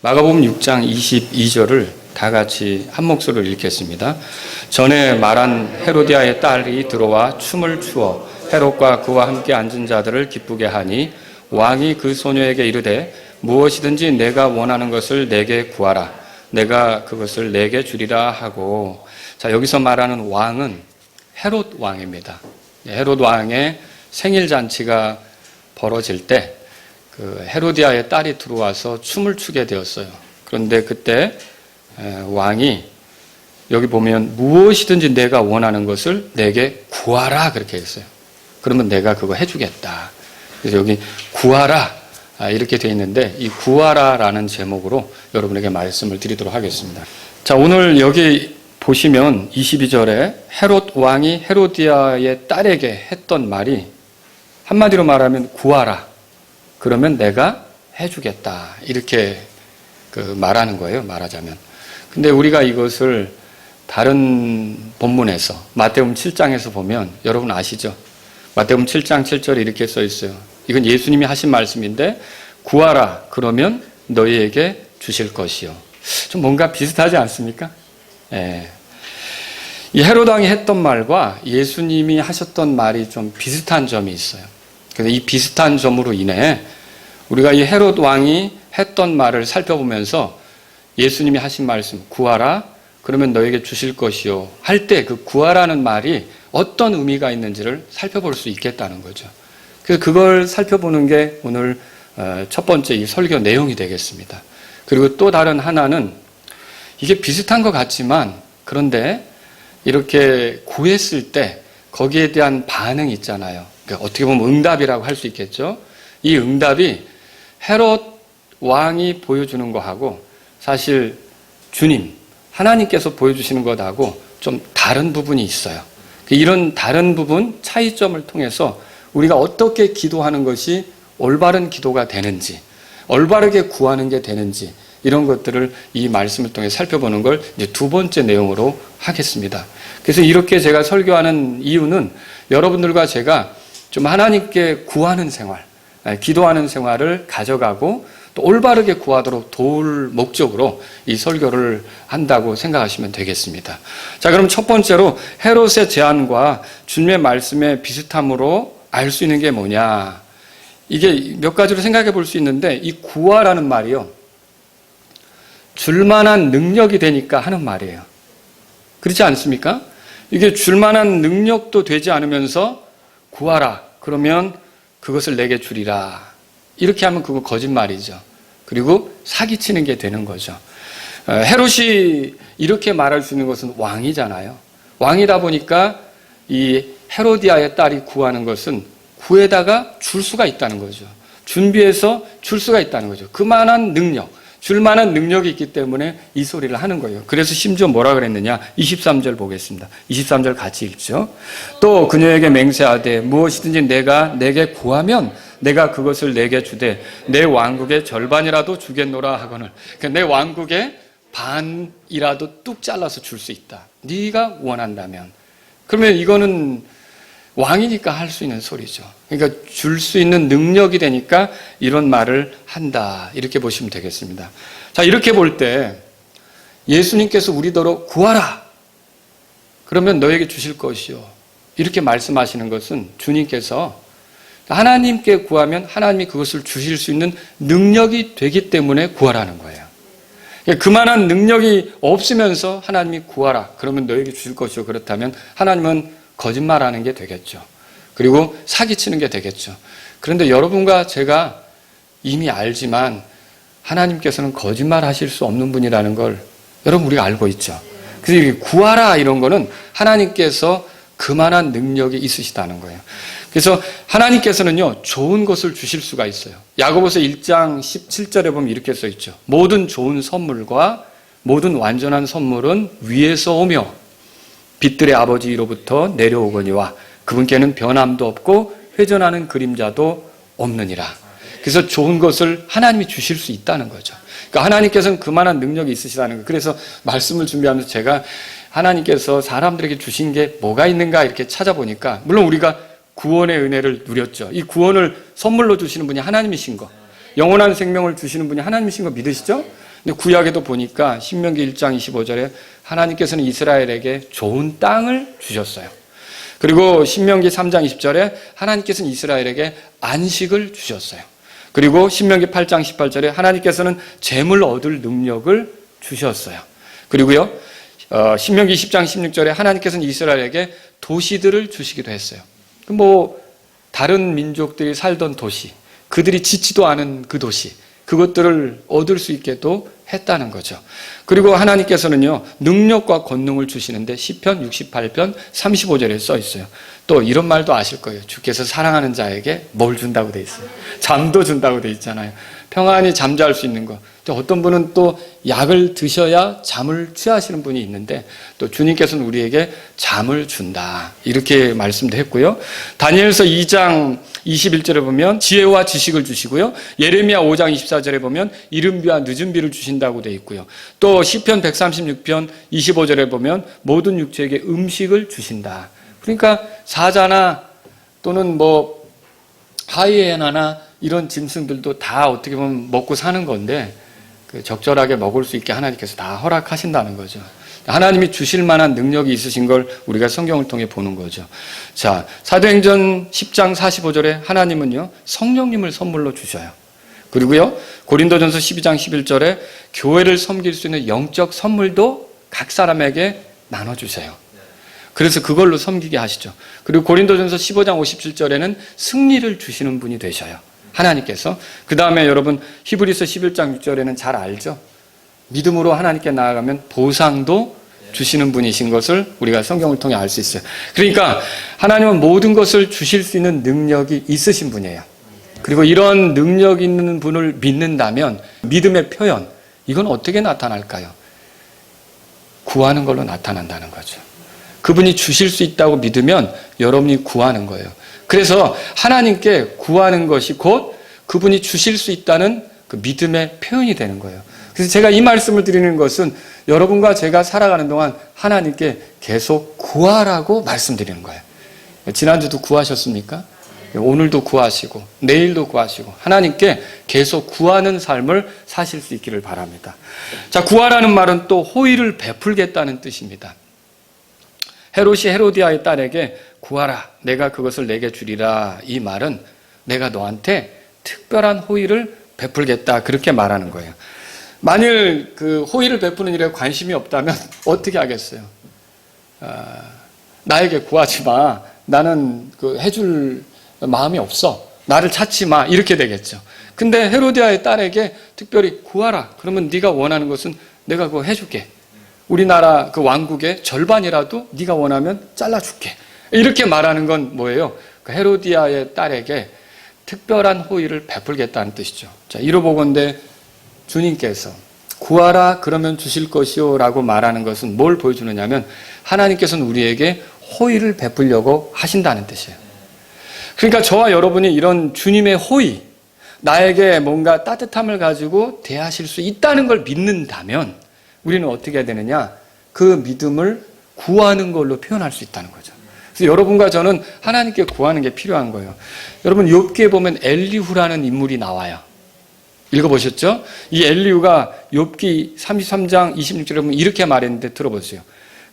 마가복음 6장 22절을 다 같이 한 목소리로 읽겠습니다. 전에 말한 헤로디아의 딸이 들어와 춤을 추어 헤롯과 그와 함께 앉은 자들을 기쁘게 하니 왕이 그 소녀에게 이르되 무엇이든지 내가 원하는 것을 내게 구하라. 내가 그것을 내게 주리라 하고. 자, 여기서 말하는 왕은 헤롯 왕입니다. 헤롯 왕의 생일 잔치가 벌어질 때 그 헤로디아의 딸이 들어와서 춤을 추게 되었어요. 그런데 그때 왕이 여기 보면 무엇이든지 내가 원하는 것을 내게 구하라 그렇게 했어요. 그러면 내가 그거 해주겠다. 그래서 여기 구하라 이렇게 되어 있는데 이 구하라라는 제목으로 여러분에게 말씀을 드리도록 하겠습니다. 자, 오늘 여기 보시면 22절에 헤롯 왕이 헤로디아의 딸에게 했던 말이 한마디로 말하면 구하라. 그러면 내가 해주겠다. 이렇게 말하는 거예요. 말하자면. 근데 우리가 이것을 다른 본문에서 마태복음 7장에서 보면 여러분 아시죠? 마태복음 7장 7절에 이렇게 써 있어요. 이건 예수님이 하신 말씀인데 구하라. 그러면 너희에게 주실 것이요. 좀 뭔가 비슷하지 않습니까? 예. 이 헤롯 왕이 했던 말과 예수님이 하셨던 말이 좀 비슷한 점이 있어요. 그래서 이 비슷한 점으로 인해 우리가 이 헤롯 왕이 했던 말을 살펴보면서 예수님이 하신 말씀 구하라 그러면 너에게 주실 것이요 할 때 그 구하라는 말이 어떤 의미가 있는지를 살펴볼 수 있겠다는 거죠. 그래서 그걸 살펴보는 게 오늘 첫 번째 이 설교 내용이 되겠습니다. 그리고 또 다른 하나는 이게 비슷한 것 같지만 그런데 이렇게 구했을 때 거기에 대한 반응이 있잖아요. 그러니까 어떻게 보면 응답이라고 할 수 있겠죠. 이 응답이 헤롯 왕이 보여주는 것하고 사실 주님, 하나님께서 보여주시는 것하고 좀 다른 부분이 있어요. 이런 다른 부분, 차이점을 통해서 우리가 어떻게 기도하는 것이 올바른 기도가 되는지, 올바르게 구하는 게 되는지 이런 것들을 이 말씀을 통해 살펴보는 걸 이제 두 번째 내용으로 하겠습니다. 그래서 이렇게 제가 설교하는 이유는 여러분들과 제가 좀 하나님께 구하는 생활, 기도하는 생활을 가져가고 또 올바르게 구하도록 도울 목적으로 이 설교를 한다고 생각하시면 되겠습니다. 자, 그럼 첫 번째로 헤롯의 제안과 주님의 말씀의 비슷함으로 알 수 있는 게 뭐냐. 이게 몇 가지로 생각해 볼 수 있는데 이 구하라는 말이요. 줄만한 능력이 되니까 하는 말이에요. 그렇지 않습니까? 이게 줄만한 능력도 되지 않으면서 구하라. 그러면 그것을 내게 주리라. 이렇게 하면 그거 거짓말이죠. 그리고 사기치는 게 되는 거죠. 헤롯이 이렇게 말할 수 있는 것은 왕이잖아요. 왕이다 보니까 이 헤로디아의 딸이 구하는 것은 구에다가 줄 수가 있다는 거죠. 준비해서 줄 수가 있다는 거죠. 그만한 능력, 줄만한 능력이 있기 때문에 이 소리를 하는 거예요. 그래서 심지어 뭐라 그랬느냐? 23절 보겠습니다. 23절 같이 읽죠. 또 그녀에게 맹세하되 무엇이든지 내가 내게 구하면 내가 그것을 내게 주되 내 왕국의 절반이라도 주겠노라 하거늘. 그러니까 내 왕국의 반이라도 뚝 잘라서 줄 수 있다. 네가 원한다면. 그러면 이거는 왕이니까 할 수 있는 소리죠. 그러니까 줄 수 있는 능력이 되니까 이런 말을 한다. 이렇게 보시면 되겠습니다. 자, 이렇게 볼 때 예수님께서 우리더러 구하라. 그러면 너에게 주실 것이요. 이렇게 말씀하시는 것은 주님께서 하나님께 구하면 하나님이 그것을 주실 수 있는 능력이 되기 때문에 구하라는 거예요. 그만한 능력이 없으면서 하나님이 구하라. 그러면 너에게 주실 것이요. 그렇다면 하나님은 거짓말하는 게 되겠죠. 그리고 사기치는 게 되겠죠. 그런데 여러분과 제가 이미 알지만 하나님께서는 거짓말하실 수 없는 분이라는 걸 여러분 우리가 알고 있죠. 그래서 구하라 이런 거는 하나님께서 그만한 능력이 있으시다는 거예요. 그래서 하나님께서는요 좋은 것을 주실 수가 있어요. 야고보서 1장 17절에 보면 이렇게 써 있죠. 모든 좋은 선물과 모든 완전한 선물은 위에서 오며 빛들의 아버지로부터 내려오거니와 그분께는 변함도 없고 회전하는 그림자도 없느니라. 그래서 좋은 것을 하나님이 주실 수 있다는 거죠. 그러니까 하나님께서는 그만한 능력이 있으시다는 거예요. 그래서 말씀을 준비하면서 제가 하나님께서 사람들에게 주신 게 뭐가 있는가 이렇게 찾아보니까 물론 우리가 구원의 은혜를 누렸죠. 이 구원을 선물로 주시는 분이 하나님이신 거, 영원한 생명을 주시는 분이 하나님이신 거 믿으시죠? 근데 구약에도 보니까 신명기 1장 25절에 하나님께서는 이스라엘에게 좋은 땅을 주셨어요. 그리고 신명기 3장 20절에 하나님께서는 이스라엘에게 안식을 주셨어요. 그리고 신명기 8장 18절에 하나님께서는 재물 얻을 능력을 주셨어요. 그리고요, 신명기 10장 16절에 하나님께서는 이스라엘에게 도시들을 주시기도 했어요. 다른 민족들이 살던 도시, 그들이 짓지도 않은 그 도시, 그것들을 얻을 수 있게도 했다는 거죠. 그리고 하나님께서는요, 능력과 권능을 주시는데 시편 68편 35절에 써 있어요. 또 이런 말도 아실 거예요. 주께서 사랑하는 자에게 뭘 준다고 돼 있어요? 잠도 준다고 돼 있잖아요. 평안히 잠잘 수 있는 거. 또 어떤 분은 또 약을 드셔야 잠을 취하시는 분이 있는데 또 주님께서는 우리에게 잠을 준다. 이렇게 말씀도 했고요. 다니엘서 2장 21절에 보면 지혜와 지식을 주시고요. 예레미야 5장 24절에 보면 이른비와 늦은비를 주신다고 돼 있고요. 또 시편 136편 25절에 보면 모든 육체에게 음식을 주신다. 그러니까 사자나 또는 하이에나나 이런 짐승들도 다 어떻게 보면 먹고 사는 건데 적절하게 먹을 수 있게 하나님께서 다 허락하신다는 거죠. 하나님이 주실 만한 능력이 있으신 걸 우리가 성경을 통해 보는 거죠. 자, 사도행전 10장 45절에 하나님은요, 성령님을 선물로 주셔요. 그리고요, 고린도전서 12장 11절에 교회를 섬길 수 있는 영적 선물도 각 사람에게 나눠주세요. 그래서 그걸로 섬기게 하시죠. 그리고 고린도전서 15장 57절에는 승리를 주시는 분이 되셔요. 하나님께서. 그 다음에 여러분 히브리서 11장 6절에는 잘 알죠? 믿음으로 하나님께 나아가면 보상도 주시는 분이신 것을 우리가 성경을 통해 알 수 있어요. 그러니까 하나님은 모든 것을 주실 수 있는 능력이 있으신 분이에요. 그리고 이런 능력 있는 분을 믿는다면 믿음의 표현, 이건 어떻게 나타날까요? 구하는 걸로 나타난다는 거죠. 그분이 주실 수 있다고 믿으면 여러분이 구하는 거예요. 그래서 하나님께 구하는 것이 곧 그분이 주실 수 있다는 그 믿음의 표현이 되는 거예요. 그래서 제가 이 말씀을 드리는 것은 여러분과 제가 살아가는 동안 하나님께 계속 구하라고 말씀드리는 거예요. 지난주도 구하셨습니까? 오늘도 구하시고 내일도 구하시고 하나님께 계속 구하는 삶을 사실 수 있기를 바랍니다. 자, 구하라는 말은 또 호의를 베풀겠다는 뜻입니다. 헤롯이 헤로디아의 딸에게 구하라, 내가 그것을 내게 주리라. 이 말은 내가 너한테 특별한 호의를 베풀겠다, 그렇게 말하는 거예요. 만일 그 호의를 베푸는 일에 관심이 없다면 어떻게 하겠어요? 나에게 구하지 마. 나는 해줄 마음이 없어. 나를 찾지 마. 이렇게 되겠죠. 근데 헤로디아의 딸에게 특별히 구하라. 그러면 네가 원하는 것은 내가 그거 해줄게. 우리나라 그 왕국의 절반이라도 네가 원하면 잘라줄게. 이렇게 말하는 건 뭐예요? 그 헤로디아의 딸에게 특별한 호의를 베풀겠다는 뜻이죠. 자, 이로보건대 주님께서 구하라 그러면 주실 것이요 라고 말하는 것은 뭘 보여주느냐면 하나님께서는 우리에게 호의를 베풀려고 하신다는 뜻이에요. 그러니까 저와 여러분이 이런 주님의 호의, 나에게 뭔가 따뜻함을 가지고 대하실 수 있다는 걸 믿는다면 우리는 어떻게 해야 되느냐? 그 믿음을 구하는 걸로 표현할 수 있다는 거죠. 그래서 여러분과 저는 하나님께 구하는 게 필요한 거예요. 여러분 욥기에 보면 엘리후라는 인물이 나와요. 읽어보셨죠? 이 엘리후가 욥기 33장 26절에 보면 이렇게 말했는데 들어보세요.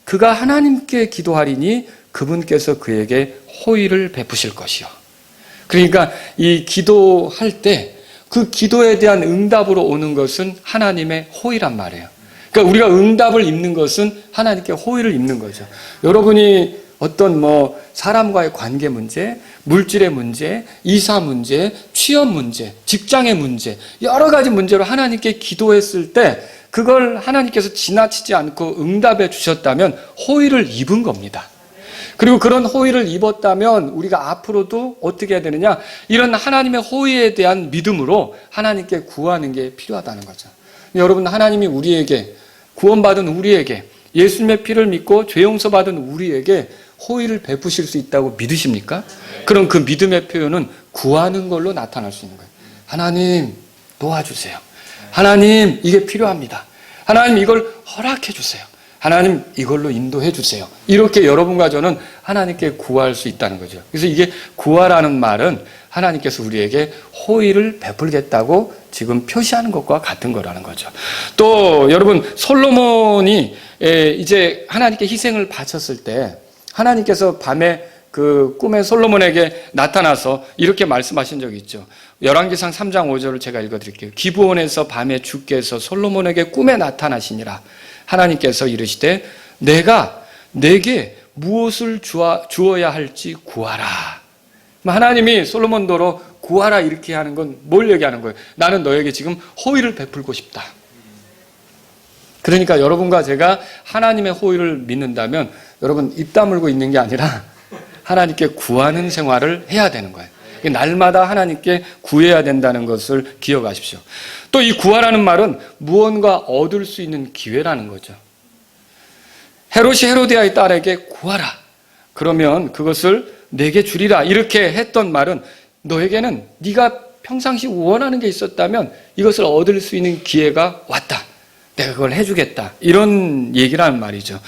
그가 하나님께 기도하리니 그분께서 그에게 호의를 베푸실 것이요. 그러니까 이 기도할 때 그 기도에 대한 응답으로 오는 것은 하나님의 호의란 말이에요. 그러니까 우리가 응답을 입는 것은 하나님께 호의를 입는 거죠. 여러분이 어떤 사람과의 관계 문제, 물질의 문제, 이사 문제, 취업 문제, 직장의 문제, 여러 가지 문제로 하나님께 기도했을 때 그걸 하나님께서 지나치지 않고 응답해 주셨다면 호의를 입은 겁니다. 그리고 그런 호의를 입었다면 우리가 앞으로도 어떻게 해야 되느냐? 이런 하나님의 호의에 대한 믿음으로 하나님께 구하는 게 필요하다는 거죠. 여러분, 하나님이 우리에게 구원받은 우리에게 예수님의 피를 믿고 죄 용서받은 우리에게 호의를 베푸실 수 있다고 믿으십니까? 그럼 그 믿음의 표현은 구하는 걸로 나타날 수 있는 거예요. 하나님 도와주세요. 하나님 이게 필요합니다. 하나님 이걸 허락해 주세요. 하나님 이걸로 인도해 주세요. 이렇게 여러분과 저는 하나님께 구할 수 있다는 거죠. 그래서 이게 구하라는 말은 하나님께서 우리에게 호의를 베풀겠다고 지금 표시하는 것과 같은 거라는 거죠. 또 여러분, 솔로몬이 이제 하나님께 희생을 바쳤을 때 하나님께서 밤에 그 꿈에 솔로몬에게 나타나서 이렇게 말씀하신 적이 있죠. 열왕기상 3장 5절을 제가 읽어드릴게요. 기브온에서 밤에 주께서 솔로몬에게 꿈에 나타나시니라. 하나님께서 이르시되 내가 내게 무엇을 주어야 할지 구하라. 하나님이 솔로몬도로 구하라 이렇게 하는 건 뭘 얘기하는 거예요? 나는 너에게 지금 호의를 베풀고 싶다. 그러니까 여러분과 제가 하나님의 호의를 믿는다면 여러분 입 다물고 있는 게 아니라 하나님께 구하는 생활을 해야 되는 거예요. 날마다 하나님께 구해야 된다는 것을 기억하십시오. 또 이 구하라는 말은 무언가 얻을 수 있는 기회라는 거죠. 헤롯이 헤로디아의 딸에게 구하라. 그러면 그것을 내게 주리라. 이렇게 했던 말은 너에게는 네가 평상시 원하는 게 있었다면 이것을 얻을 수 있는 기회가 왔다. 내가 그걸 해주겠다. 이런 얘기라는 말이죠.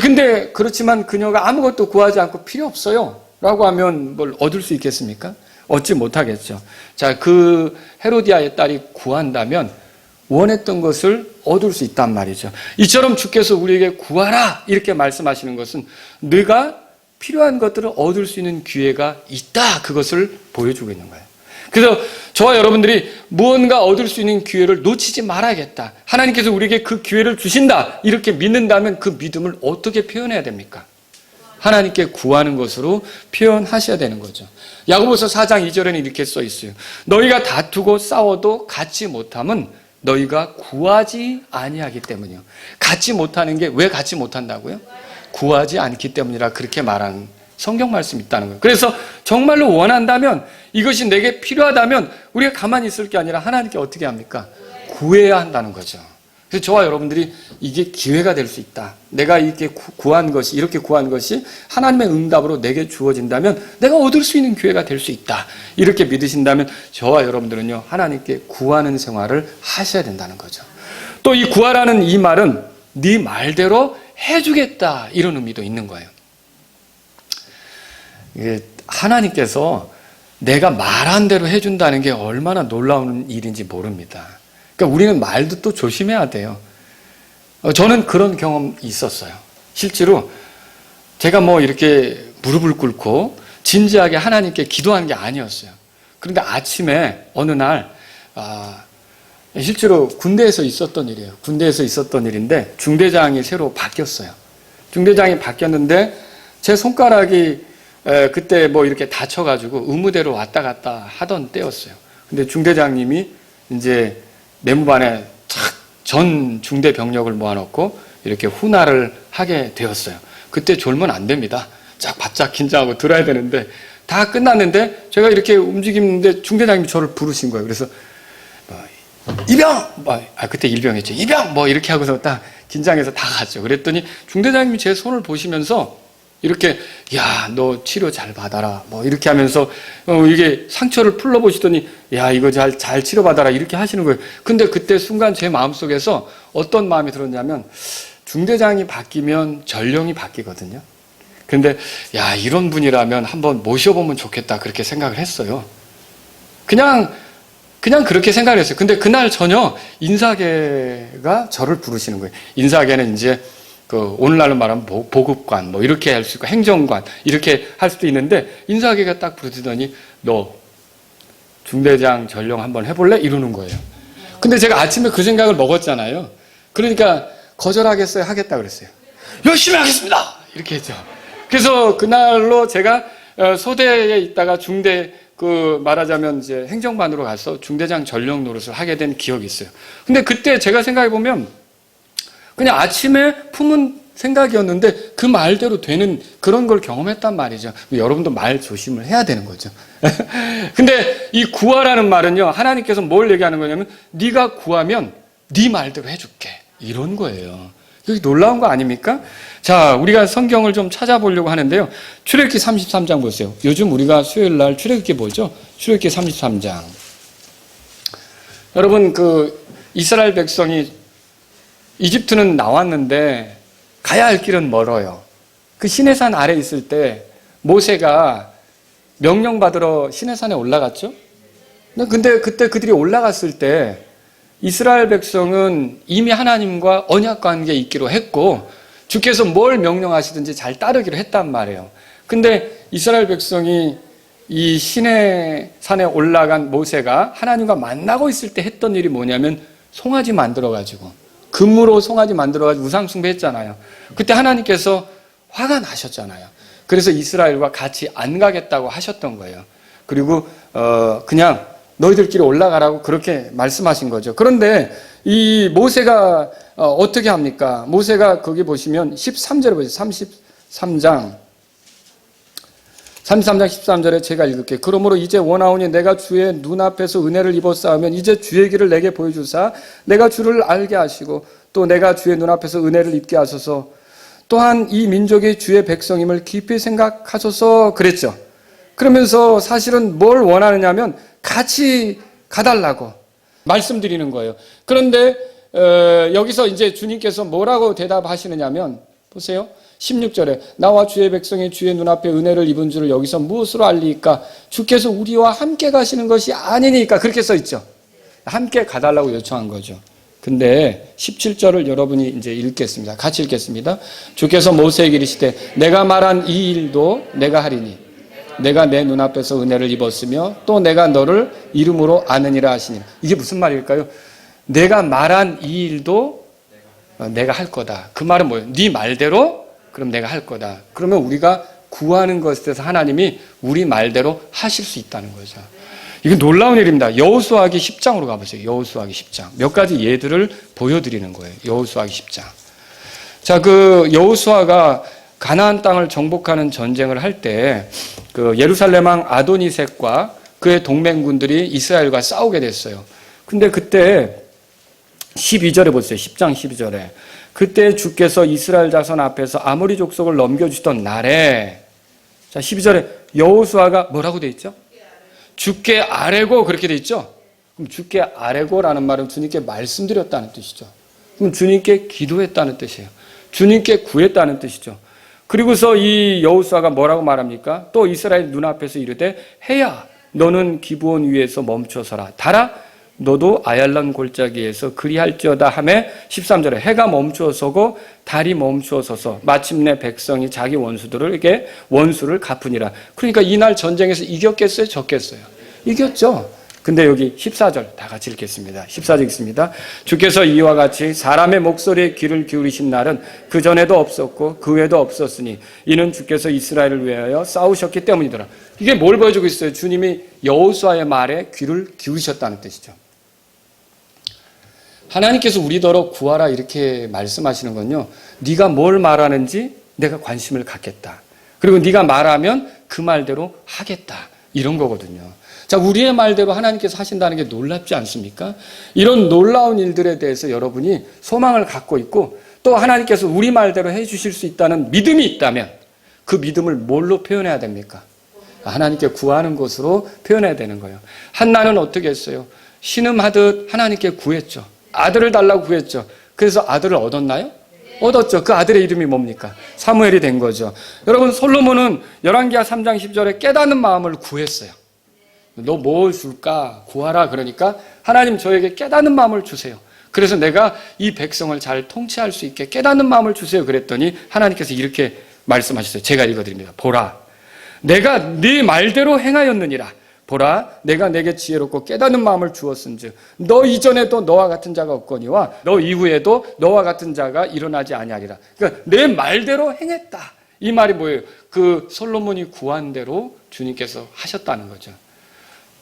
근데 그렇지만 그녀가 아무것도 구하지 않고 필요 없어요 라고 하면 뭘 얻을 수 있겠습니까? 얻지 못하겠죠. 자, 그 헤로디아의 딸이 구한다면 원했던 것을 얻을 수 있단 말이죠. 이처럼 주께서 우리에게 구하라 이렇게 말씀하시는 것은 네가 필요한 것들을 얻을 수 있는 기회가 있다, 그것을 보여주고 있는 거예요. 그래서 저와 여러분들이 무언가 얻을 수 있는 기회를 놓치지 말아야겠다, 하나님께서 우리에게 그 기회를 주신다 이렇게 믿는다면 그 믿음을 어떻게 표현해야 됩니까? 하나님께 구하는 것으로 표현하셔야 되는 거죠. 야고보서 4장 2절에는 이렇게 써 있어요. 너희가 다투고 싸워도 갖지 못함은 너희가 구하지 아니하기 때문이요. 갖지 못하는 게 왜 갖지 못한다고요? 구하지 않기 때문이라 그렇게 말한 성경 말씀이 있다는 거예요. 그래서 정말로 원한다면, 이것이 내게 필요하다면 우리가 가만히 있을 게 아니라 하나님께 어떻게 합니까? 구해야 한다는 거죠. 그래서 저와 여러분들이 이게 기회가 될 수 있다. 내가 이렇게 구한 것이, 이렇게 구한 것이 하나님의 응답으로 내게 주어진다면 내가 얻을 수 있는 기회가 될 수 있다. 이렇게 믿으신다면 저와 여러분들은요, 하나님께 구하는 생활을 하셔야 된다는 거죠. 또 이 구하라는 이 말은 네 말대로 해주겠다 이런 의미도 있는 거예요. 이게 하나님께서 내가 말한 대로 해준다는 게 얼마나 놀라운 일인지 모릅니다. 그러니까 우리는 말도 또 조심해야 돼요. 저는 그런 경험이 있었어요. 실제로 제가 뭐 이렇게 무릎을 꿇고 진지하게 하나님께 기도한 게 아니었어요. 그런데 아침에 어느 날 실제로 군대에서 있었던 일이에요. 군대에서 있었던 일인데 중대장이 새로 바뀌었어요. 중대장이 바뀌었는데 제 손가락이 그때 뭐 이렇게 다쳐가지고 의무대로 왔다 갔다 하던 때였어요. 근데 중대장님이 이제 내무반에 전 중대 병력을 모아놓고 이렇게 훈화를 하게 되었어요. 그때 졸면 안 됩니다. 쫙 바짝 긴장하고 들어야 되는데 다 끝났는데 제가 이렇게 움직이는데 중대장님이 저를 부르신 거예요. 그래서 이병! 그때 일병이었죠. 이병! 뭐 이렇게 하고서 딱 긴장해서 다 갔죠. 그랬더니 중대장님이 제 손을 보시면서 이렇게, 야, 너 치료 잘 받아라. 뭐 이렇게 하면서 이게 상처를 풀러보시더니, 야, 이거 잘 치료받아라. 이렇게 하시는 거예요. 근데 그때 순간 제 마음속에서 어떤 마음이 들었냐면, 중대장이 바뀌면 전령이 바뀌거든요. 근데 야, 이런 분이라면 한번 모셔보면 좋겠다, 그렇게 생각을 했어요. 그냥 그렇게 생각을 했어요. 근데 그날 저녁 인사계가 저를 부르시는 거예요. 인사계는 이제 오늘날로 말하면 보급관, 뭐 이렇게 할 수 있고 행정관 이렇게 할 수도 있는데, 인사계가 딱 부르더니 너 중대장 전령 한번 해볼래? 이러는 거예요. 근데 제가 아침에 그 생각을 먹었잖아요. 그러니까 거절하겠어요? 하겠다 그랬어요. 열심히 하겠습니다! 이렇게 했죠. 그래서 그날로 제가 소대에 있다가 중대 말하자면 이제 행정반으로 가서 중대장 전령 노릇을 하게 된 기억이 있어요. 근데 그때 제가 생각해보면 그냥 아침에 품은 생각이었는데 그 말대로 되는 그런 걸 경험했단 말이죠. 여러분도 말 조심을 해야 되는 거죠. 근데 이 구하라는 말은요, 하나님께서 뭘 얘기하는 거냐면 네가 구하면 네 말대로 해줄게, 이런 거예요. 이게 놀라운 거 아닙니까? 자, 우리가 성경을 좀 찾아보려고 하는데요. 출애굽기 33장 보세요. 요즘 우리가 수요일 날 출애굽기 보죠? 출애굽기 33장. 여러분, 이스라엘 백성이 이집트는 나왔는데 가야 할 길은 멀어요. 그 시내산 아래 있을 때 모세가 명령받으러 시내산에 올라갔죠. 근데 그때 그들이 올라갔을 때 이스라엘 백성은 이미 하나님과 언약 관계에 있기로 했고 주께서 뭘 명령하시든지 잘 따르기로 했단 말이에요. 근데 이스라엘 백성이 이 시내산에 올라간 모세가 하나님과 만나고 있을 때 했던 일이 뭐냐면 송아지 만들어가지고 금으로 송아지 만들어가지고 우상 숭배했잖아요. 그때 하나님께서 화가 나셨잖아요. 그래서 이스라엘과 같이 안 가겠다고 하셨던 거예요. 그리고 그냥 너희들끼리 올라가라고 그렇게 말씀하신 거죠. 그런데 이 모세가 어떻게 합니까? 모세가 거기 보시면 13절에 보세요. 33장 13절에 제가 읽을게요. 그러므로 이제 원하오니 내가 주의 눈앞에서 은혜를 입었사오면 이제 주의 길을 내게 보여주사 내가 주를 알게 하시고 또 내가 주의 눈앞에서 은혜를 입게 하소서 또한 이 민족이 주의 백성임을 깊이 생각하소서 그랬죠. 그러면서 사실은 뭘 원하느냐면 같이 가달라고 말씀드리는 거예요. 그런데 여기서 이제 주님께서 뭐라고 대답하시느냐면 보세요. 16절에 나와 주의 백성이 주의 눈앞에 은혜를 입은 줄을 여기서 무엇으로 알리까? 주께서 우리와 함께 가시는 것이 아니니까 그렇게 써 있죠. 함께 가달라고 요청한 거죠. 근데 17절을 여러분이 이제 읽겠습니다. 같이 읽겠습니다. 주께서 모세에게 이르시되 내가 말한 이 일도 내가 하리니 내가 내 눈앞에서 은혜를 입었으며 또 내가 너를 이름으로 아느니라 하시니 이게 무슨 말일까요? 내가 말한 이 일도 내가 할 거다. 그 말은 뭐예요? 네 말대로 그럼 내가 할 거다. 그러면 우리가 구하는 것에 대해서 하나님이 우리 말대로 하실 수 있다는 거죠. 이건 놀라운 일입니다. 여호수아기 10장으로 가보세요. 여호수아기 10장. 몇 가지 예들을 보여드리는 거예요. 여호수아기 10장. 자, 그 여호수아가 가나안 땅을 정복하는 전쟁을 할 때 그 예루살렘 왕 아도니색과 그의 동맹군들이 이스라엘과 싸우게 됐어요. 근데 그때 12절에 보세요. 10장 12절에. 그때 주께서 이스라엘 자손 앞에서 아모리 족속을 넘겨주시던 날에 자 12절에 여호수아가 뭐라고 돼 있죠? 주께 아뢰고 그렇게 돼 있죠? 그럼 주께 아뢰고라는 말은 주님께 말씀드렸다는 뜻이죠. 그럼 주님께 기도했다는 뜻이에요. 주님께 구했다는 뜻이죠. 그리고서 이 여호수아가 뭐라고 말합니까? 또 이스라엘 눈앞에서 이르되 해야 너는 기브온 위에서 멈춰서라. 달아 너도 아얄란 골짜기에서 그리할지어다 하매 13절에 해가 멈추어 서고 달이 멈추어 서서 마침내 백성이 자기 원수들에게 원수를 갚으니라. 그러니까 이날 전쟁에서 이겼겠어요? 졌겠어요? 이겼죠. 근데 여기 14절 다 같이 읽겠습니다. 14절 읽습니다. 주께서 이와 같이 사람의 목소리에 귀를 기울이신 날은 그전에도 없었고 그 후에도 없었으니 이는 주께서 이스라엘을 위하여 싸우셨기 때문이더라. 이게 뭘 보여주고 있어요? 주님이 여호수아의 말에 귀를 기울이셨다는 뜻이죠. 하나님께서 우리더러 구하라 이렇게 말씀하시는 건요. 네가 뭘 말하는지 내가 관심을 갖겠다. 그리고 네가 말하면 그 말대로 하겠다. 이런 거거든요. 자, 우리의 말대로 하나님께서 하신다는 게 놀랍지 않습니까? 이런 놀라운 일들에 대해서 여러분이 소망을 갖고 있고 또 하나님께서 우리 말대로 해 주실 수 있다는 믿음이 있다면 그 믿음을 뭘로 표현해야 됩니까? 하나님께 구하는 것으로 표현해야 되는 거예요. 한나는 어떻게 했어요? 신음하듯 하나님께 구했죠. 아들을 달라고 구했죠. 그래서 아들을 얻었나요? 얻었죠. 그 아들의 이름이 뭡니까? 사무엘이 된 거죠. 여러분 솔로몬은 열왕기하 3장 10절에 깨닫는 마음을 구했어요. 너 뭘 줄까? 구하라. 그러니까 하나님 저에게 깨닫는 마음을 주세요. 그래서 내가 이 백성을 잘 통치할 수 있게 깨닫는 마음을 주세요. 그랬더니 하나님께서 이렇게 말씀하셨어요. 제가 읽어드립니다. 보라, 내가 네 말대로 행하였느니라. 보라, 내가 내게 지혜롭고 깨닫는 마음을 주었은즉 너 이전에도 너와 같은 자가 없거니와 너 이후에도 너와 같은 자가 일어나지 아니하리라. 그러니까 내 말대로 행했다. 이 말이 뭐예요? 그 솔로몬이 구한 대로 주님께서 하셨다는 거죠.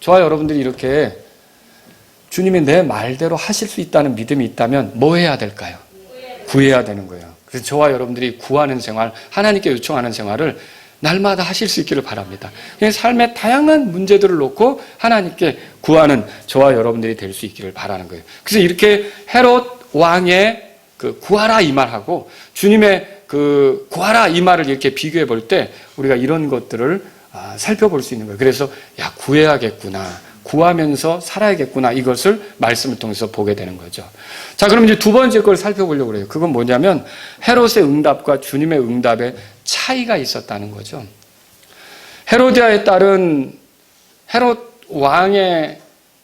저와 여러분들이 이렇게 주님이 내 말대로 하실 수 있다는 믿음이 있다면 뭐 해야 될까요? 구해야 되는 거예요. 그래서 저와 여러분들이 구하는 생활, 하나님께 요청하는 생활을 날마다 하실 수 있기를 바랍니다. 삶의 다양한 문제들을 놓고 하나님께 구하는 저와 여러분들이 될 수 있기를 바라는 거예요. 그래서 이렇게 헤롯 왕의 그 구하라 이 말하고 주님의 그 구하라 이 말을 이렇게 비교해 볼 때 우리가 이런 것들을 살펴볼 수 있는 거예요. 그래서 야 구해야겠구나. 구하면서 살아야겠구나. 이것을 말씀을 통해서 보게 되는 거죠. 자, 그럼 이제 두 번째 걸 살펴보려고 그래요. 그건 뭐냐면 헤롯의 응답과 주님의 응답에 차이가 있었다는 거죠. 헤로디아의 딸은 헤롯 왕의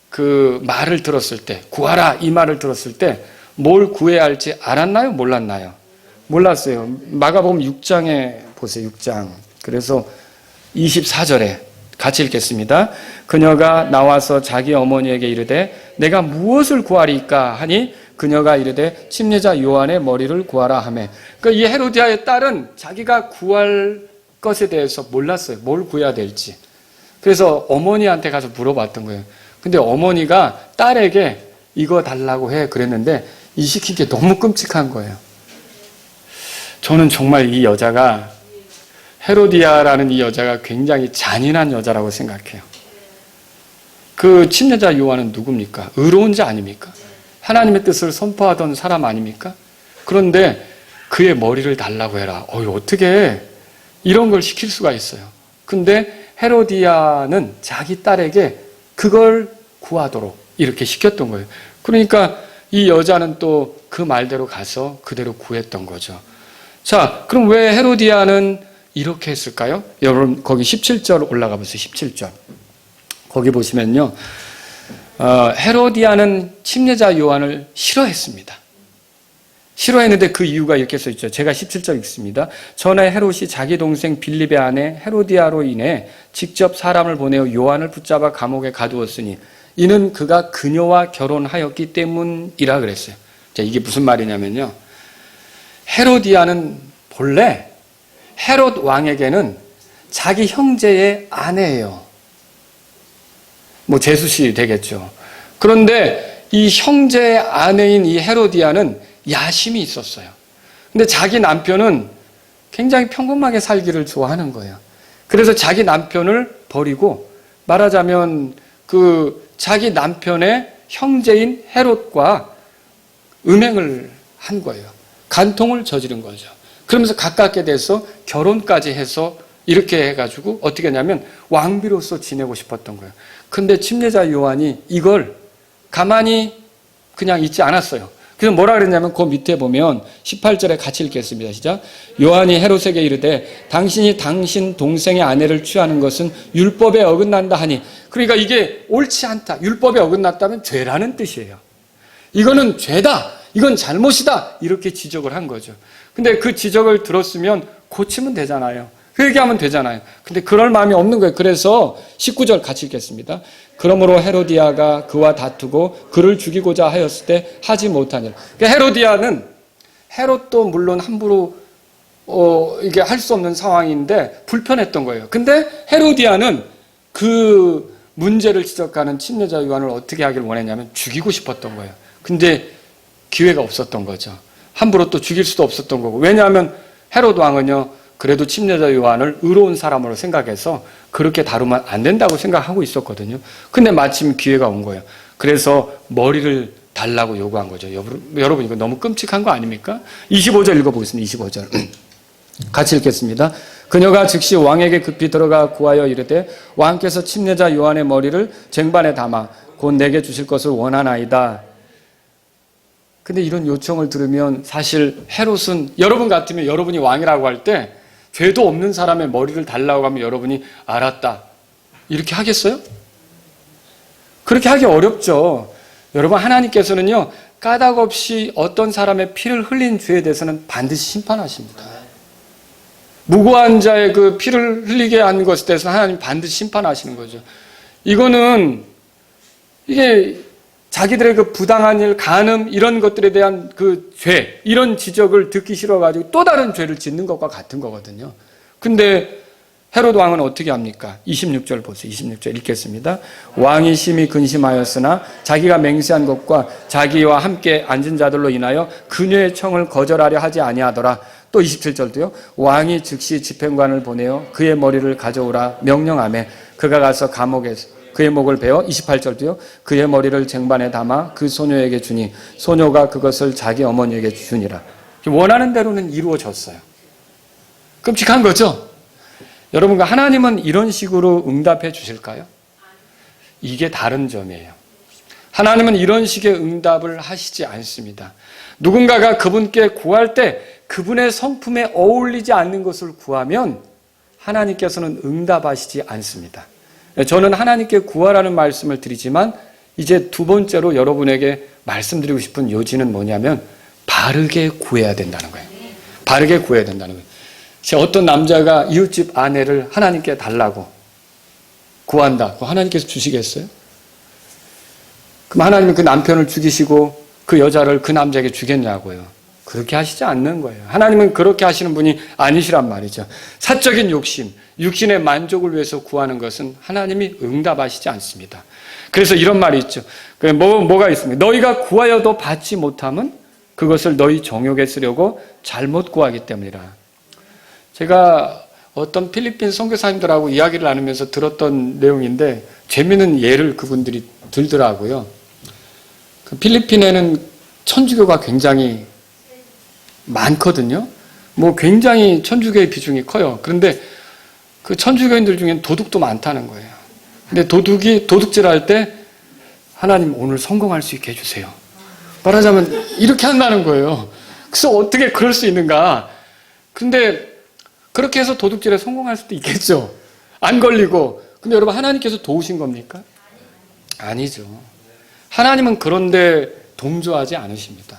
그 말을 들었을 때, 구하라 이 말을 들었을 때 뭘 구해야 할지 알았나요? 몰랐나요? 몰랐어요. 마가복음 6장에 보세요. 6장. 그래서 24절에 같이 읽겠습니다. 그녀가 나와서 자기 어머니에게 이르되 내가 무엇을 구하리까 하니 그녀가 이르되 침례자 요한의 머리를 구하라 하매. 그러니까 이 헤로디아의 딸은 자기가 구할 것에 대해서 몰랐어요. 뭘 구해야 될지. 그래서 어머니한테 가서 물어봤던 거예요. 근데 어머니가 딸에게 이거 달라고 해 그랬는데 이 시킨 게 너무 끔찍한 거예요. 저는 정말 이 여자가, 헤로디아라는 이 여자가 굉장히 잔인한 여자라고 생각해요. 그 침례자 요한은 누굽니까? 의로운 자 아닙니까? 하나님의 뜻을 선포하던 사람 아닙니까? 그런데 그의 머리를 달라고 해라. 어떻게 이런 걸 시킬 수가 있어요. 근데 헤로디아는 자기 딸에게 그걸 구하도록 이렇게 시켰던 거예요. 그러니까 이 여자는 또 그 말대로 가서 그대로 구했던 거죠. 자, 그럼 왜 헤로디아는 이렇게 했을까요? 여러분 거기 17절 올라가 보세요. 17절. 거기 보시면요. 헤로디아는 침례자 요한을 싫어했습니다. 싫어했는데 그 이유가 이렇게 써있죠. 제가 17절 읽습니다. 전에 헤롯이 자기 동생 빌립의 아내 헤로디아로 인해 직접 사람을 보내어 요한을 붙잡아 감옥에 가두었으니 이는 그가 그녀와 결혼하였기 때문이라 그랬어요. 자, 이게 무슨 말이냐면요. 헤로디아는 본래 헤롯 왕에게는 자기 형제의 아내예요. 뭐 제수씨 되겠죠. 그런데 이 형제의 아내인 이 헤로디아는 야심이 있었어요. 근데 자기 남편은 굉장히 평범하게 살기를 좋아하는 거예요. 그래서 자기 남편을 버리고 말하자면 그 자기 남편의 형제인 헤롯과 음행을 한 거예요. 간통을 저지른 거죠. 그러면서 가깝게 돼서 결혼까지 해서 이렇게 해가지고 어떻게 하냐면 왕비로서 지내고 싶었던 거예요. 근데 침례자 요한이 이걸 가만히 그냥 있지 않았어요. 그래서 뭐라 그랬냐면 그 밑에 보면 18절에 같이 읽겠습니다. 시작. 요한이 헤롯에게 이르되 당신이 당신 동생의 아내를 취하는 것은 율법에 어긋난다 하니. 그러니까 이게 옳지 않다. 율법에 어긋났다면 죄라는 뜻이에요. 이거는 죄다. 이건 잘못이다. 이렇게 지적을 한 거죠. 근데 그 지적을 들었으면 고치면 되잖아요. 회개하면 되잖아요. 근데 그럴 마음이 없는 거예요. 그래서 19절 같이 읽겠습니다. 그러므로 헤로디아가 그와 다투고 그를 죽이고자 하였을 때 하지 못하니라. 그러니까 헤로디아는 헤롯도 물론 함부로 이게 할 수 없는 상황인데 불편했던 거예요. 근데 헤로디아는 그 문제를 지적하는 침례자 요한을 어떻게 하길 원했냐면 죽이고 싶었던 거예요. 근데 기회가 없었던 거죠. 함부로 또 죽일 수도 없었던 거고. 왜냐하면 헤롯 왕은요. 그래도 침례자 요한을 의로운 사람으로 생각해서 그렇게 다루면 안 된다고 생각하고 있었거든요. 근데 마침 기회가 온 거예요. 그래서 머리를 달라고 요구한 거죠. 여러분 이거 너무 끔찍한 거 아닙니까? 25절 읽어보겠습니다. 25절. 같이 읽겠습니다. 그녀가 즉시 왕에게 급히 들어가 구하여 이르되 왕께서 침례자 요한의 머리를 쟁반에 담아 곧 내게 주실 것을 원하나이다. 근데 이런 요청을 들으면 사실 헤롯은 여러분 같으면 여러분이 왕이라고 할 때 죄도 없는 사람의 머리를 달라고 하면 여러분이 알았다. 이렇게 하겠어요? 그렇게 하기 어렵죠. 여러분 하나님께서는요. 까닭 없이 어떤 사람의 피를 흘린 죄에 대해서는 반드시 심판하십니다. 무고한 자의 그 피를 흘리게 한 것에 대해서 하나님 반드시 심판하시는 거죠. 이거는 이게 자기들의 그 부당한 일, 간음 이런 것들에 대한 그 죄, 이런 지적을 듣기 싫어가지고 또 다른 죄를 짓는 것과 같은 거거든요. 근데 헤롯 왕은 어떻게 합니까? 26절 보세요. 26절 읽겠습니다. 왕이 심히 근심하였으나 자기가 맹세한 것과 자기와 함께 앉은 자들로 인하여 그녀의 청을 거절하려 하지 아니하더라. 또 27절도요. 왕이 즉시 집행관을 보내어 그의 머리를 가져오라 명령하매 그가 가서 감옥에서 그의 목을 베어 28절도요. 그의 머리를 쟁반에 담아 그 소녀에게 주니 소녀가 그것을 자기 어머니에게 주니라. 원하는 대로는 이루어졌어요. 끔찍한 거죠? 여러분과 하나님은 이런 식으로 응답해 주실까요? 이게 다른 점이에요. 하나님은 이런 식의 응답을 하시지 않습니다. 누군가가 그분께 구할 때 그분의 성품에 어울리지 않는 것을 구하면 하나님께서는 응답하시지 않습니다. 저는 하나님께 구하라는 말씀을 드리지만 이제 두 번째로 여러분에게 말씀드리고 싶은 요지는 뭐냐면 바르게 구해야 된다는 거예요. 바르게 구해야 된다는 거예요. 어떤 남자가 이웃집 아내를 하나님께 달라고 구한다. 하나님께서 주시겠어요? 그럼 하나님은 그 남편을 죽이시고 그 여자를 그 남자에게 주겠냐고요. 그렇게 하시지 않는 거예요. 하나님은 그렇게 하시는 분이 아니시란 말이죠. 사적인 욕심, 육신의 만족을 위해서 구하는 것은 하나님이 응답하시지 않습니다. 그래서 이런 말이 있죠. 뭐가 있습니까? 너희가 구하여도 받지 못함은 그것을 너희 정욕에 쓰려고 잘못 구하기 때문이라. 제가 어떤 필리핀 선교사님들하고 이야기를 나누면서 들었던 내용인데 재미있는 예를 그분들이 들더라고요. 그 필리핀에는 천주교가 굉장히 많거든요. 굉장히 천주교의 비중이 커요. 그런데 그 천주교인들 중엔 도둑도 많다는 거예요. 근데 도둑이 도둑질할 때 하나님 오늘 성공할 수 있게 해주세요. 말하자면 이렇게 한다는 거예요. 그래서 어떻게 그럴 수 있는가? 근데 그렇게 해서 도둑질에 성공할 수도 있겠죠. 안 걸리고. 근데 여러분 하나님께서 도우신 겁니까? 아니죠. 하나님은 그런데 동조하지 않으십니다.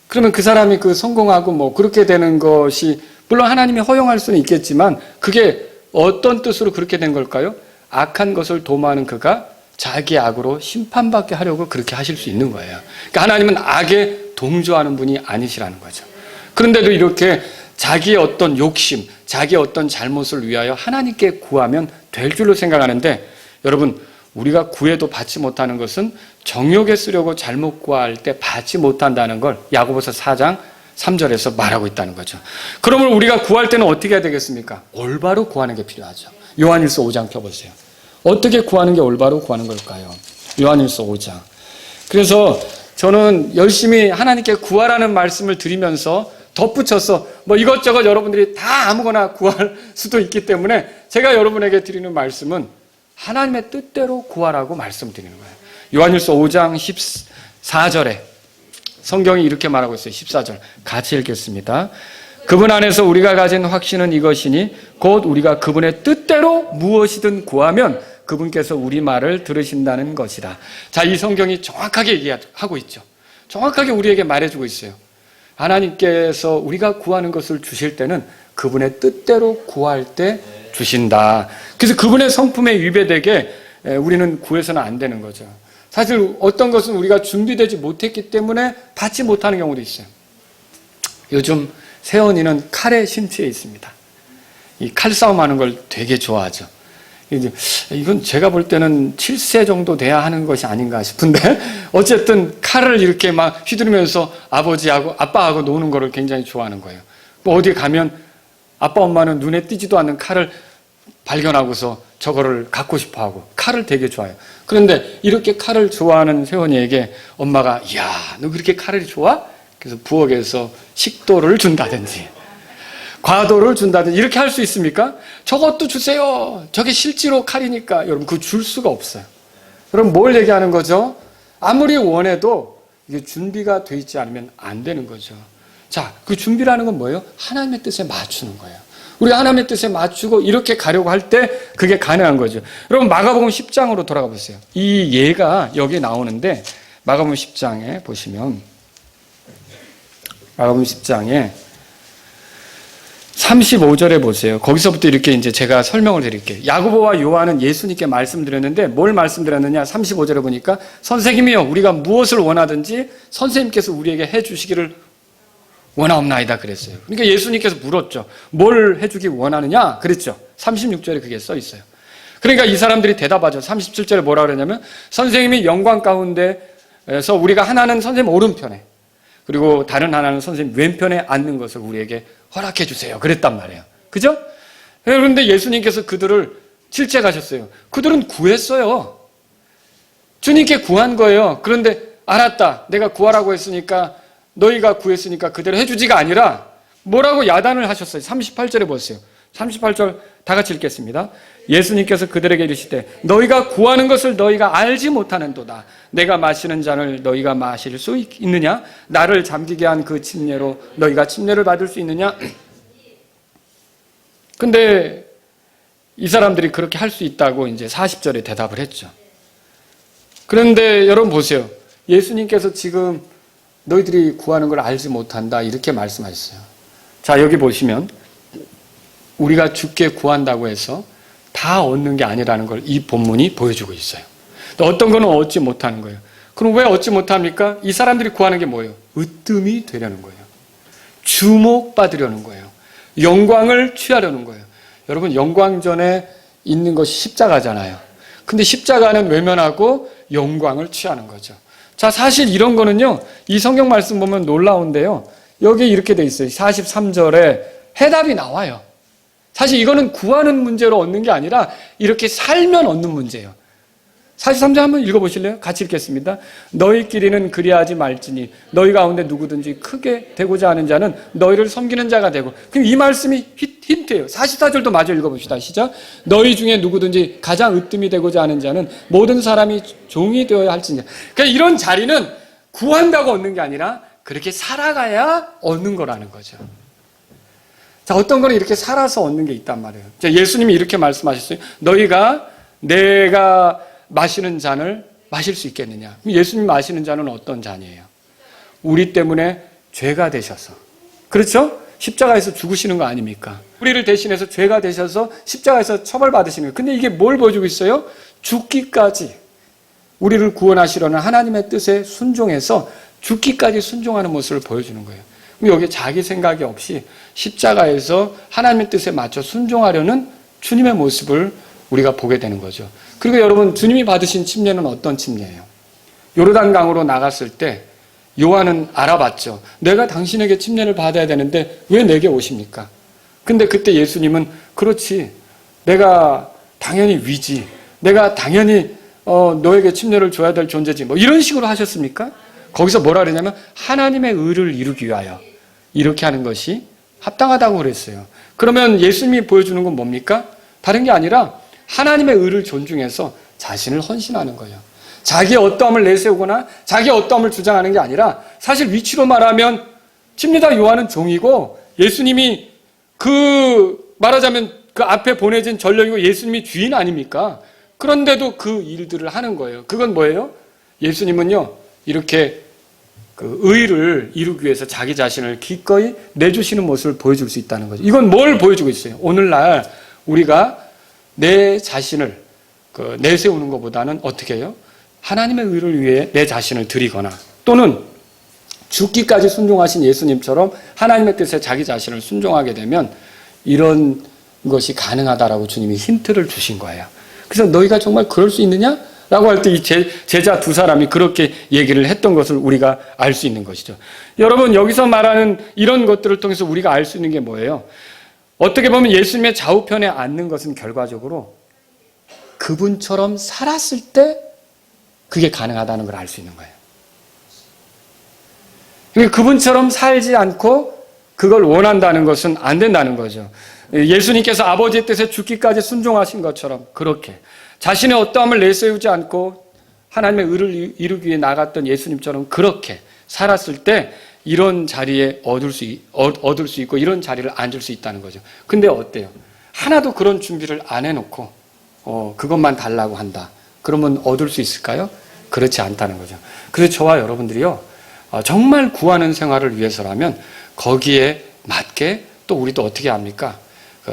그러면 그 사람이 성공하고 그렇게 되는 것이 물론 하나님이 허용할 수는 있겠지만 그게 어떤 뜻으로 그렇게 된 걸까요? 악한 것을 도모하는 그가 자기 악으로 심판받게 하려고 그렇게 하실 수 있는 거예요. 그러니까 하나님은 악에 동조하는 분이 아니시라는 거죠. 그런데도 이렇게 자기의 어떤 욕심, 자기의 어떤 잘못을 위하여 하나님께 구하면 될 줄로 생각하는데 여러분 우리가 구해도 받지 못하는 것은 정욕에 쓰려고 잘못 구할 때 받지 못한다는 걸 야고보서 4장 3절에서 말하고 있다는 거죠. 그러면 우리가 구할 때는 어떻게 해야 되겠습니까? 올바로 구하는 게 필요하죠. 요한일서 5장 펴보세요. 어떻게 구하는 게 올바로 구하는 걸까요? 요한일서 5장. 그래서 저는 열심히 하나님께 구하라는 말씀을 드리면서 덧붙여서 이것저것 여러분들이 다 아무거나 구할 수도 있기 때문에 제가 여러분에게 드리는 말씀은 하나님의 뜻대로 구하라고 말씀드리는 거예요. 요한일서 5장 14절에 성경이 이렇게 말하고 있어요. 14절 같이 읽겠습니다. 그분 안에서 우리가 가진 확신은 이것이니 곧 우리가 그분의 뜻대로 무엇이든 구하면 그분께서 우리 말을 들으신다는 것이다. 자, 이 성경이 정확하게 얘기하고 있죠. 정확하게 우리에게 말해주고 있어요. 하나님께서 우리가 구하는 것을 주실 때는 그분의 뜻대로 구할 때 주신다. 그래서 그분의 성품에 위배되게 우리는 구해서는 안 되는 거죠. 사실 어떤 것은 우리가 준비되지 못했기 때문에 받지 못하는 경우도 있어요. 요즘 세연이는 칼에 심취해 있습니다. 이 칼싸움 하는 걸 되게 좋아하죠. 이건 제가 볼 때는 7세 정도 돼야 하는 것이 아닌가 싶은데 어쨌든 칼을 이렇게 막 휘두르면서 아버지하고 아빠하고 노는 거를 굉장히 좋아하는 거예요. 어디 가면 아빠 엄마는 눈에 띄지도 않는 칼을 발견하고서 저거를 갖고 싶어하고 칼을 되게 좋아해요. 그런데 이렇게 칼을 좋아하는 세원이에게 엄마가 이야 너 그렇게 칼이 좋아? 그래서 부엌에서 식도를 준다든지 과도를 준다든지 이렇게 할 수 있습니까? 저것도 주세요. 저게 실제로 칼이니까. 여러분 그거 줄 수가 없어요. 여러분 뭘 얘기하는 거죠? 아무리 원해도 이게 준비가 돼 있지 않으면 안 되는 거죠. 자, 그 준비라는 건 뭐예요? 하나님의 뜻에 맞추는 거예요. 우리가 하나님의 뜻에 맞추고 이렇게 가려고 할 때 그게 가능한 거죠. 여러분 마가복음 10장으로 돌아가 보세요. 이 예가 여기 나오는데 마가복음 10장에 보시면 마가복음 10장에 35절에 보세요. 거기서부터 이렇게 이제 제가 설명을 드릴게요. 야고보와 요한은 예수님께 말씀드렸는데 뭘 말씀드렸느냐? 35절에 보니까 선생님이요 우리가 무엇을 원하든지 선생님께서 우리에게 해주시기를 원하옵나이다 그랬어요. 그러니까 예수님께서 물었죠. 뭘 해주기 원하느냐? 그랬죠. 36절에 그게 써 있어요. 그러니까 이 사람들이 대답하죠. 37절에 뭐라 그러냐면 선생님이 영광 가운데에서 우리가 하나는 선생님 오른편에 그리고 다른 하나는 선생님 왼편에 앉는 것을 우리에게 허락해 주세요. 그랬단 말이에요. 그죠? 그런데 예수님께서 그들을 질책하셨어요. 그들은 구했어요. 주님께 구한 거예요. 그런데 알았다. 내가 구하라고 했으니까 너희가 구했으니까 그대로 해주지가 아니라 뭐라고 야단을 하셨어요. 38절에 보세요. 38절 다 같이 읽겠습니다. 예수님께서 그들에게 이르시되 너희가 구하는 것을 너희가 알지 못하는도다. 내가 마시는 잔을 너희가 마실 수 있느냐? 나를 잠기게 한 그 침례로 너희가 침례를 받을 수 있느냐? 근데 이 사람들이 그렇게 할 수 있다고 이제 40절에 대답을 했죠. 그런데 여러분 보세요. 예수님께서 지금 너희들이 구하는 걸 알지 못한다 이렇게 말씀하셨어요. 자, 여기 보시면 우리가 주께 구한다고 해서 다 얻는 게 아니라는 걸 이 본문이 보여주고 있어요. 또 어떤 거는 얻지 못하는 거예요. 그럼 왜 얻지 못합니까? 이 사람들이 구하는 게 뭐예요? 으뜸이 되려는 거예요. 주목받으려는 거예요. 영광을 취하려는 거예요. 여러분, 영광 전에 있는 것이 십자가잖아요. 근데 십자가는 외면하고 영광을 취하는 거죠. 자, 사실 이런 거는요, 이 성경 말씀 보면 놀라운데요. 여기 이렇게 돼 있어요. 43절에 해답이 나와요. 사실 이거는 구하는 문제로 얻는 게 아니라 이렇게 살면 얻는 문제예요. 43절 한번 읽어보실래요? 같이 읽겠습니다. 너희끼리는 그리하지 말지니 너희 가운데 누구든지 크게 되고자 하는 자는 너희를 섬기는 자가 되고. 그럼 이 말씀이 힌트예요. 44절도 마저 읽어봅시다. 시작. 너희 중에 누구든지 가장 으뜸이 되고자 하는 자는 모든 사람이 종이 되어야 할지니라. 그러니까 이런 자리는 구한다고 얻는 게 아니라 그렇게 살아가야 얻는 거라는 거죠. 자, 어떤 거는 이렇게 살아서 얻는 게 있단 말이에요. 자, 예수님이 이렇게 말씀하셨어요. 너희가 내가 마시는 잔을 마실 수 있겠느냐? 예수님 마시는 잔은 어떤 잔이에요? 우리 때문에 죄가 되셔서. 그렇죠? 십자가에서 죽으시는 거 아닙니까? 우리를 대신해서 죄가 되셔서 십자가에서 처벌받으시는 거예요. 근데 이게 뭘 보여주고 있어요? 죽기까지 우리를 구원하시려는 하나님의 뜻에 순종해서 죽기까지 순종하는 모습을 보여주는 거예요. 그럼 여기 자기 생각이 없이 십자가에서 하나님의 뜻에 맞춰 순종하려는 주님의 모습을 우리가 보게 되는 거죠. 그리고 여러분, 주님이 받으신 침례는 어떤 침례예요? 요르단강으로 나갔을 때 요한은 알아봤죠. 내가 당신에게 침례를 받아야 되는데 왜 내게 오십니까? 근데 그때 예수님은 그렇지, 내가 당연히 위지, 내가 당연히 너에게 침례를 줘야 될 존재지, 뭐 이런 식으로 하셨습니까? 거기서 뭐라 그러냐면 하나님의 의를 이루기 위하여 이렇게 하는 것이 합당하다고 그랬어요. 그러면 예수님이 보여주는 건 뭡니까? 다른 게 아니라 하나님의 의를 존중해서 자신을 헌신하는 거예요. 자기의 어떠함을 내세우거나 자기의 어떠함을 주장하는 게 아니라, 사실 위치로 말하면 침례자 요한은 종이고 예수님이 말하자면 그 앞에 보내진 전령이고 예수님이 주인 아닙니까? 그런데도 그 일들을 하는 거예요. 그건 뭐예요? 예수님은요, 이렇게 그 의를 이루기 위해서 자기 자신을 기꺼이 내주시는 모습을 보여줄 수 있다는 거죠. 이건 뭘 보여주고 있어요? 오늘날 우리가 내 자신을 내세우는 것보다는 어떻게 해요? 하나님의 의를 위해 내 자신을 드리거나, 또는 죽기까지 순종하신 예수님처럼 하나님의 뜻에 자기 자신을 순종하게 되면 이런 것이 가능하다라고 주님이 힌트를 주신 거예요. 그래서 너희가 정말 그럴 수 있느냐? 라고 할 때 이 제자 두 사람이 그렇게 얘기를 했던 것을 우리가 알 수 있는 것이죠. 여러분, 여기서 말하는 이런 것들을 통해서 우리가 알 수 있는 게 뭐예요? 어떻게 보면 예수님의 좌우편에 앉는 것은 결과적으로 그분처럼 살았을 때 그게 가능하다는 걸 알 수 있는 거예요. 그러니까 그분처럼 살지 않고 그걸 원한다는 것은 안 된다는 거죠. 예수님께서 아버지의 뜻에 죽기까지 순종하신 것처럼 그렇게 자신의 어떠함을 내세우지 않고 하나님의 의를 이루기 위해 나갔던 예수님처럼 그렇게 살았을 때 이런 자리에 얻을 수 있고 이런 자리를 앉을 수 있다는 거죠. 근데 어때요? 하나도 그런 준비를 안 해놓고 그것만 달라고 한다. 그러면 얻을 수 있을까요? 그렇지 않다는 거죠. 그래서 저와 여러분들이요, 정말 구하는 생활을 위해서라면 거기에 맞게 또 우리도 어떻게 합니까?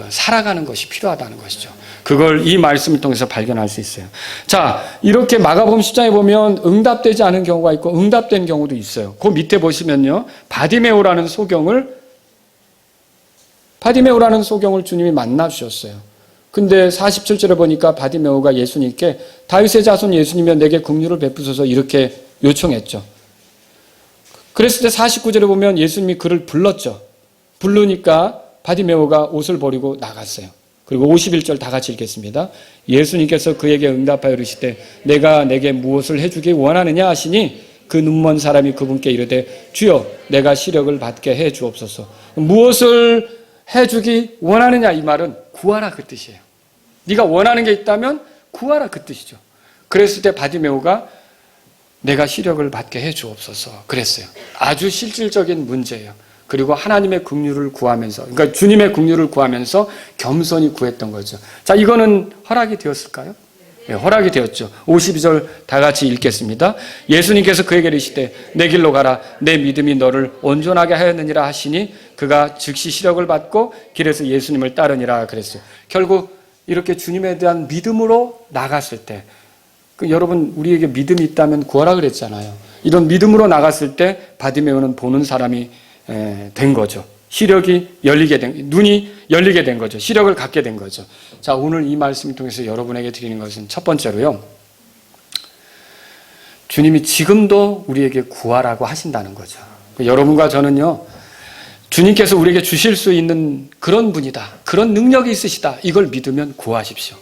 살아가는 것이 필요하다는 것이죠. 그걸 이 말씀을 통해서 발견할 수 있어요. 자, 이렇게 마가복음 10장에 보면 응답되지 않은 경우가 있고 응답된 경우도 있어요. 그 밑에 보시면요, 바디메오라는 소경을 주님이 만나 주셨어요. 근데 47절에 보니까 바디메오가 예수님께 다윗의 자손 예수님이여 내게 긍휼을 베푸소서 이렇게 요청했죠. 그랬을 때 49절에 보면 예수님이 그를 불렀죠. 부르니까 바디메오가 옷을 버리고 나갔어요. 그리고 51절 다 같이 읽겠습니다. 예수님께서 그에게 응답하여 이르시되 내가 내게 무엇을 해주기 원하느냐 하시니 그 눈먼 사람이 그분께 이르되 주여 내가 시력을 받게 해 주옵소서. 무엇을 해주기 원하느냐, 이 말은 구하라 그 뜻이에요. 네가 원하는 게 있다면 구하라 그 뜻이죠. 그랬을 때 바디메오가 내가 시력을 받게 해 주옵소서 그랬어요. 아주 실질적인 문제예요. 그리고 하나님의 긍휼을 구하면서, 그러니까 주님의 긍휼을 구하면서 겸손히 구했던 거죠. 자, 이거는 허락이 되었을까요? 네, 허락이 되었죠. 52절 다 같이 읽겠습니다. 예수님께서 그에게 이르시되 내 길로 가라. 내 믿음이 너를 온전하게 하였느니라 하시니 그가 즉시 시력을 받고 길에서 예수님을 따르니라 그랬어요. 결국 이렇게 주님에 대한 믿음으로 나갔을 때, 여러분 우리에게 믿음이 있다면 구하라 그랬잖아요. 이런 믿음으로 나갔을 때 바디메오는 보는 사람이 된 거죠. 시력이 열리게 눈이 열리게 된 거죠. 시력을 갖게 된 거죠. 자, 오늘 이 말씀을 통해서 여러분에게 드리는 것은 첫 번째로요, 주님이 지금도 우리에게 구하라고 하신다는 거죠. 여러분과 저는요, 주님께서 우리에게 주실 수 있는 그런 분이다, 그런 능력이 있으시다, 이걸 믿으면 구하십시오.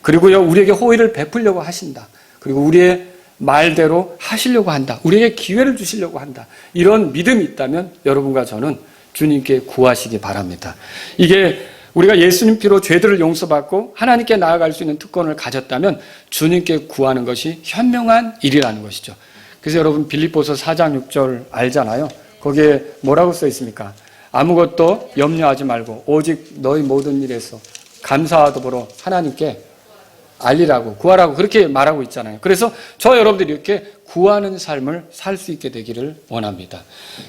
그리고요, 우리에게 호의를 베풀려고 하신다. 그리고 우리의 말대로 하시려고 한다. 우리에게 기회를 주시려고 한다. 이런 믿음이 있다면 여러분과 저는 주님께 구하시기 바랍니다. 이게 우리가 예수님 피로 죄들을 용서받고 하나님께 나아갈 수 있는 특권을 가졌다면 주님께 구하는 것이 현명한 일이라는 것이죠. 그래서 여러분 빌립보서 4장 6절 알잖아요. 거기에 뭐라고 써 있습니까? 아무것도 염려하지 말고 오직 너희 모든 일에서 감사하도록 하나님께 알리라고, 구하라고 그렇게 말하고 있잖아요. 그래서 저 여러분들이 이렇게 구하는 삶을 살 수 있게 되기를 원합니다.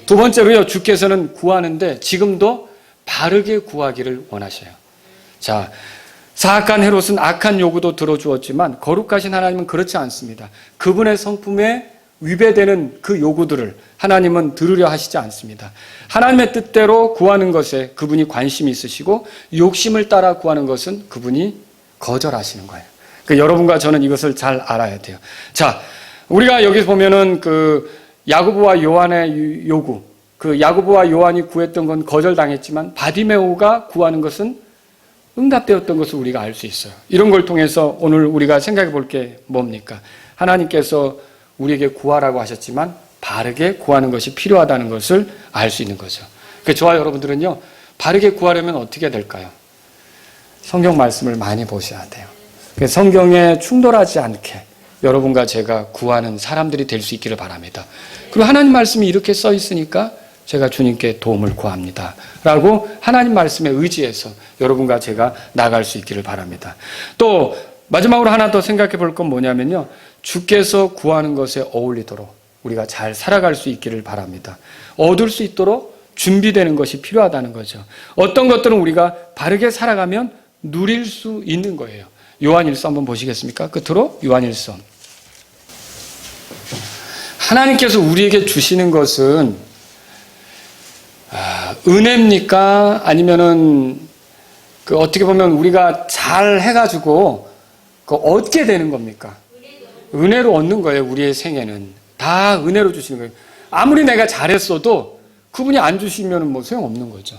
두 번째로요, 주께서는 구하는데 지금도 바르게 구하기를 원하셔요. 자, 사악한 헤롯은 악한 요구도 들어주었지만 거룩하신 하나님은 그렇지 않습니다. 그분의 성품에 위배되는 그 요구들을 하나님은 들으려 하시지 않습니다. 하나님의 뜻대로 구하는 것에 그분이 관심이 있으시고 욕심을 따라 구하는 것은 그분이 거절하시는 거예요. 여러분과 저는 이것을 잘 알아야 돼요. 자, 우리가 여기서 보면은 야고보와 요한의 요구, 야고보와 요한이 구했던 건 거절당했지만 바디메오가 구하는 것은 응답되었던 것을 우리가 알 수 있어요. 이런 걸 통해서 오늘 우리가 생각해 볼 게 뭡니까? 하나님께서 우리에게 구하라고 하셨지만 바르게 구하는 것이 필요하다는 것을 알 수 있는 거죠. 저와 여러분들은요, 바르게 구하려면 어떻게 될까요? 성경 말씀을 많이 보셔야 돼요. 성경에 충돌하지 않게 여러분과 제가 구하는 사람들이 될 수 있기를 바랍니다. 그리고 하나님 말씀이 이렇게 써 있으니까 제가 주님께 도움을 구합니다 라고 하나님 말씀에 의지해서 여러분과 제가 나갈 수 있기를 바랍니다. 또 마지막으로 하나 더 생각해 볼 건 뭐냐면요, 주께서 구하는 것에 어울리도록 우리가 잘 살아갈 수 있기를 바랍니다. 얻을 수 있도록 준비되는 것이 필요하다는 거죠. 어떤 것들은 우리가 바르게 살아가면 누릴 수 있는 거예요. 요한일서 한번 보시겠습니까? 끝으로 요한일서. 하나님께서 우리에게 주시는 것은 은혜입니까? 아니면은 어떻게 보면 우리가 잘 해가지고 얻게 되는 겁니까? 은혜로 얻는 거예요. 우리의 생애는 다 은혜로 주시는 거예요. 아무리 내가 잘했어도 그분이 안 주시면 뭐 소용없는 거죠.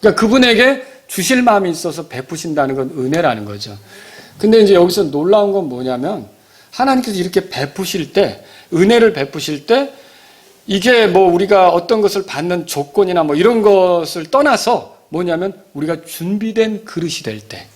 그러니까 그분에게 주실 마음이 있어서 베푸신다는 건 은혜라는 거죠. 근데 이제 여기서 놀라운 건 뭐냐면 하나님께서 이렇게 베푸실 때, 은혜를 베푸실 때 이게 뭐 우리가 어떤 것을 받는 조건이나 뭐 이런 것을 떠나서 뭐냐면 우리가 준비된 그릇이 될 때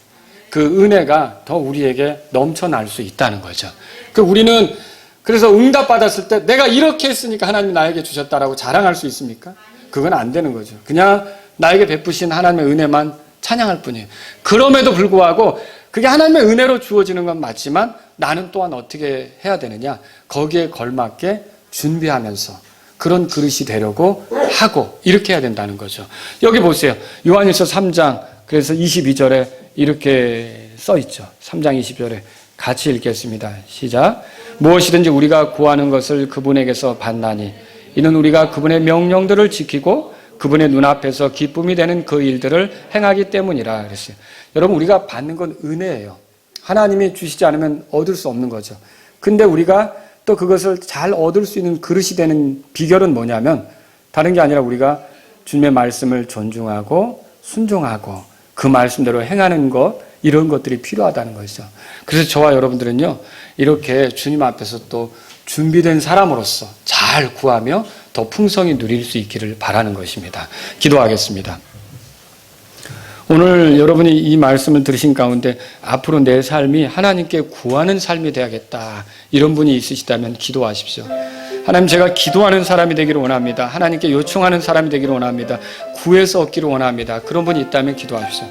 그 은혜가 더 우리에게 넘쳐날 수 있다는 거죠. 우리는 그래서 응답받았을 때 내가 이렇게 했으니까 하나님이 나에게 주셨다라고 자랑할 수 있습니까? 그건 안 되는 거죠. 그냥 나에게 베푸신 하나님의 은혜만 찬양할 뿐이에요. 그럼에도 불구하고 그게 하나님의 은혜로 주어지는 건 맞지만 나는 또한 어떻게 해야 되느냐? 거기에 걸맞게 준비하면서 그런 그릇이 되려고 하고 이렇게 해야 된다는 거죠. 여기 보세요. 요한일서 3장 그래서 22절에 이렇게 써 있죠. 3장 20절에 같이 읽겠습니다. 시작. 무엇이든지 우리가 구하는 것을 그분에게서 받나니 이는 우리가 그분의 명령들을 지키고 그분의 눈앞에서 기쁨이 되는 그 일들을 행하기 때문이라 그랬어요. 여러분, 우리가 받는 건 은혜예요. 하나님이 주시지 않으면 얻을 수 없는 거죠. 근데 우리가 또 그것을 잘 얻을 수 있는 그릇이 되는 비결은 뭐냐면 다른 게 아니라 우리가 주님의 말씀을 존중하고 순종하고 그 말씀대로 행하는 것, 이런 것들이 필요하다는 것이죠. 그래서 저와 여러분들은요, 이렇게 주님 앞에서 또 준비된 사람으로서 잘 구하며 더 풍성히 누릴 수 있기를 바라는 것입니다. 기도하겠습니다. 오늘 여러분이 이 말씀을 들으신 가운데 앞으로 내 삶이 하나님께 구하는 삶이 되야겠다, 이런 분이 있으시다면 기도하십시오. 하나님, 제가 기도하는 사람이 되기를 원합니다. 하나님께 요청하는 사람이 되기를 원합니다. 구해서 얻기를 원합니다. 그런 분이 있다면 기도하십시오.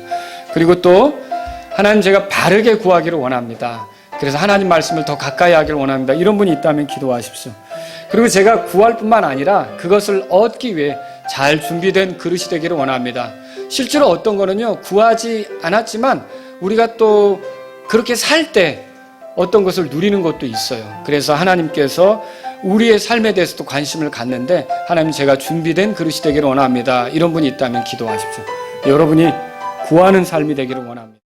그리고 또 하나님, 제가 바르게 구하기를 원합니다. 그래서 하나님 말씀을 더 가까이 하기를 원합니다. 이런 분이 있다면 기도하십시오. 그리고 제가 구할 뿐만 아니라 그것을 얻기 위해 잘 준비된 그릇이 되기를 원합니다. 실제로 어떤 거는요, 구하지 않았지만 우리가 또 그렇게 살 때 어떤 것을 누리는 것도 있어요. 그래서 하나님께서 우리의 삶에 대해서도 관심을 갖는데, 하나님, 제가 준비된 그릇이 되기를 원합니다. 이런 분이 있다면 기도하십시오. 여러분이 구하는 삶이 되기를 원합니다.